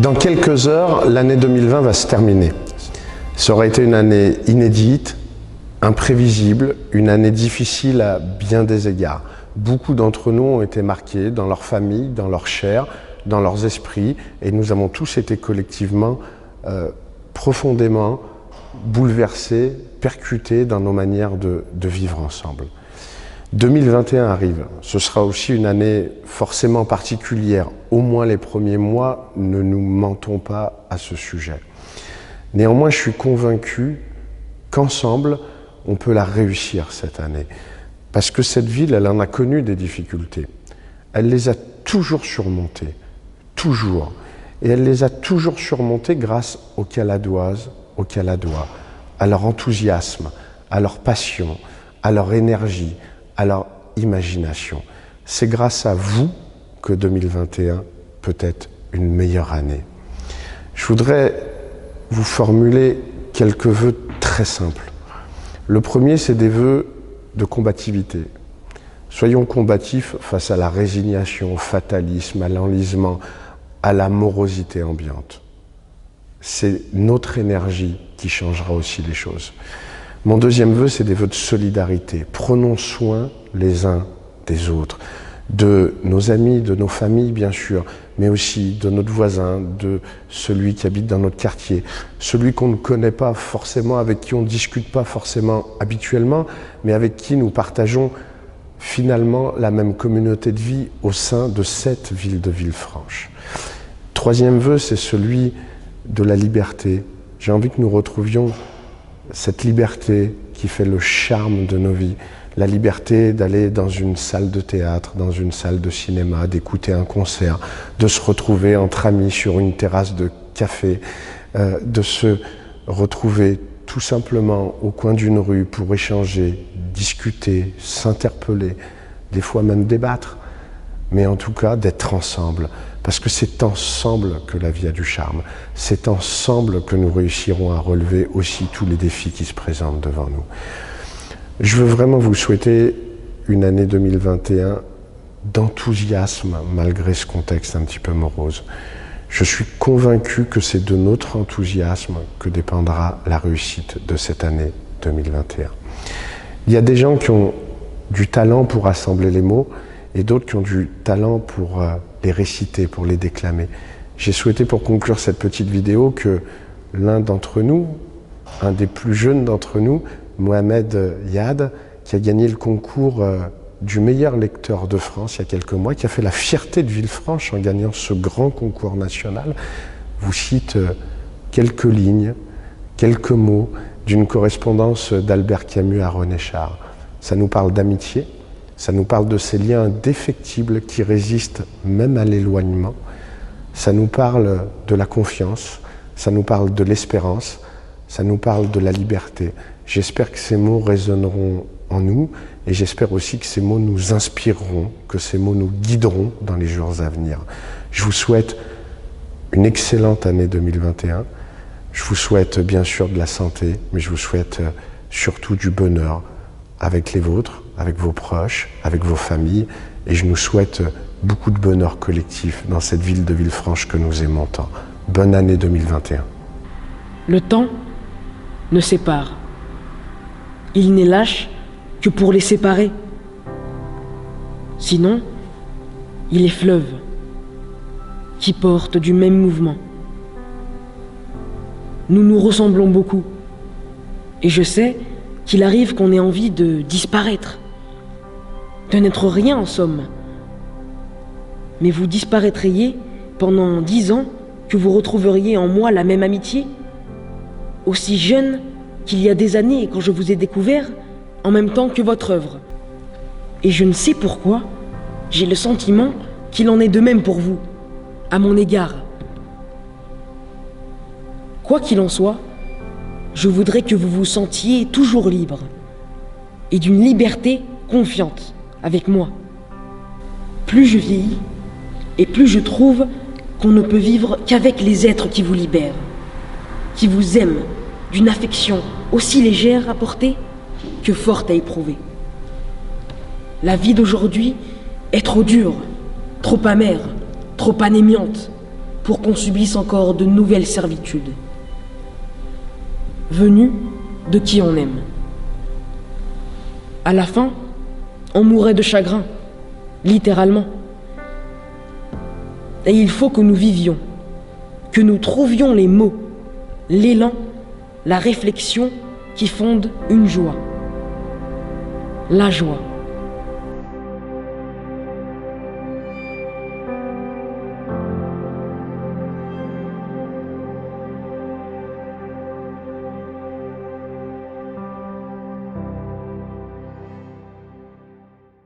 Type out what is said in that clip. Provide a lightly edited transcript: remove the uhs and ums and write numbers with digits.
Dans quelques heures, l'année 2020 va se terminer. Ça aura été une année inédite, imprévisible, une année difficile à bien des égards. Beaucoup d'entre nous ont été marqués dans leur famille, dans leur chair, dans leurs esprits, et nous avons tous été collectivement profondément bouleversés, percutés dans nos manières de vivre ensemble. 2021 arrive, ce sera aussi une année forcément particulière, au moins les premiers mois, ne nous mentons pas à ce sujet. Néanmoins, je suis convaincu qu'ensemble, on peut la réussir cette année. Parce que cette ville, elle en a connu des difficultés. Elle les a toujours surmontées, toujours. Et elle les a toujours surmontées grâce aux Caladoises, aux Caladois, à leur enthousiasme, à leur passion, à leur énergie, à leur imagination. C'est grâce à vous que 2021 peut être une meilleure année. Je voudrais vous formuler quelques vœux très simples. Le premier, c'est des vœux de combativité. Soyons combatifs face à la résignation, au fatalisme, à l'enlisement, à la morosité ambiante. C'est notre énergie qui changera aussi les choses. Mon deuxième vœu, c'est des vœux de solidarité. Prenons soin les uns des autres, de nos amis, de nos familles bien sûr, mais aussi de notre voisin, de celui qui habite dans notre quartier, celui qu'on ne connaît pas forcément, avec qui on ne discute pas forcément habituellement, mais avec qui nous partageons finalement la même communauté de vie au sein de cette ville de Villefranche. Troisième vœu, c'est celui de la liberté. J'ai envie que nous retrouvions cette liberté qui fait le charme de nos vies, la liberté d'aller dans une salle de théâtre, dans une salle de cinéma, d'écouter un concert, de se retrouver entre amis sur une terrasse de café, de se retrouver tout simplement au coin d'une rue pour échanger, discuter, s'interpeller, des fois même débattre, mais en tout cas d'être ensemble. Parce que c'est ensemble que la vie a du charme. C'est ensemble que nous réussirons à relever aussi tous les défis qui se présentent devant nous. Je veux vraiment vous souhaiter une année 2021 d'enthousiasme malgré ce contexte un petit peu morose. Je suis convaincu que c'est de notre enthousiasme que dépendra la réussite de cette année 2021. Il y a des gens qui ont du talent pour assembler les mots et d'autres qui ont du talent pour les réciter, pour les déclamer. J'ai souhaité pour conclure cette petite vidéo que l'un d'entre nous, un des plus jeunes d'entre nous, Mohamed Yad, qui a gagné le concours du meilleur lecteur de France il y a quelques mois, qui a fait la fierté de Villefranche en gagnant ce grand concours national, vous cite quelques lignes, quelques mots d'une correspondance d'Albert Camus à René Char. Ça nous parle d'amitié, ça nous parle de ces liens indéfectibles qui résistent même à l'éloignement, ça nous parle de la confiance, ça nous parle de l'espérance, ça nous parle de la liberté. J'espère que ces mots résonneront en nous et j'espère aussi que ces mots nous inspireront, que ces mots nous guideront dans les jours à venir. Je vous souhaite une excellente année 2021. Je vous souhaite bien sûr de la santé, mais je vous souhaite surtout du bonheur avec les vôtres, avec vos proches, avec vos familles. Et je nous souhaite beaucoup de bonheur collectif dans cette ville de Villefranche que nous aimons tant. Bonne année 2021. Le temps ne sépare. Il n'est lâche que pour les séparer. Sinon, il est fleuve qui porte du même mouvement. Nous nous ressemblons beaucoup. Et je sais qu'il arrive qu'on ait envie de disparaître, de n'être rien en somme. Mais vous disparaîtriez pendant 10 ans que vous retrouveriez en moi la même amitié, aussi jeune qu'il y a des années quand je vous ai découvert en même temps que votre œuvre. Et je ne sais pourquoi, j'ai le sentiment qu'il en est de même pour vous, à mon égard. Quoi qu'il en soit, je voudrais que vous vous sentiez toujours libre et d'une liberté confiante avec moi. Plus je vieillis et plus je trouve qu'on ne peut vivre qu'avec les êtres qui vous libèrent, qui vous aiment d'une affection aussi légère à porter que forte à éprouver. La vie d'aujourd'hui est trop dure, trop amère, trop anémiante. pour qu'on subisse encore de nouvelles servitudes, venues de qui on aime. À la fin, on mourrait de chagrin, littéralement. Et il faut que nous vivions, que nous trouvions les mots, l'élan, la réflexion qui fondent une joie. La joie.